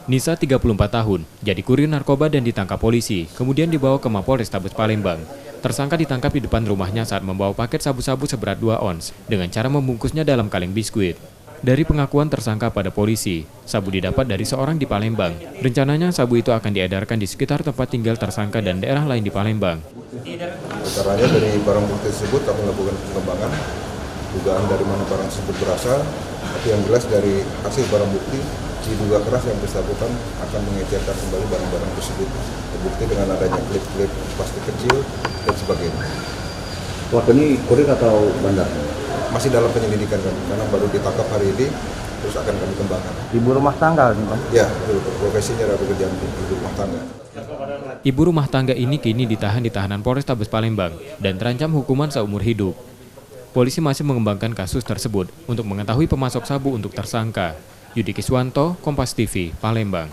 Nisa 34 tahun, jadi kurir narkoba dan ditangkap polisi, kemudian dibawa ke Mapolrestabes Palembang. Tersangka ditangkap di depan rumahnya saat membawa paket sabu-sabu seberat 2 ons dengan cara membungkusnya dalam kaleng biskuit. Dari pengakuan tersangka pada polisi, sabu didapat dari seorang di Palembang. Rencananya sabu itu akan diedarkan di sekitar tempat tinggal tersangka dan daerah lain di Palembang. Caranya dari barang bukti tersebut kami melakukan pengembangan, dugaan dari mana barang tersebut berasal, tapi yang jelas dari hasil barang bukti diduga keras yang bersangkutan akan mengecerkan kembali barang-barang tersebut. Terbukti dengan adanya klip-klip plastik kecil dan sebagainya. Waktu ini kurir atau bandar? Masih dalam penyelidikan kami, karena baru ditangkap hari ini, terus akan kami kembangkan. Ibu rumah tangga nih, Pak? Ya, betul. Profesinya adalah pekerjaan ibu rumah tangga. Ibu rumah tangga ini kini ditahan di tahanan Polrestabes Palembang dan terancam hukuman seumur hidup. Polisi masih mengembangkan kasus tersebut untuk mengetahui pemasok sabu untuk tersangka. Yudi Kiswanto, Kompas TV, Palembang.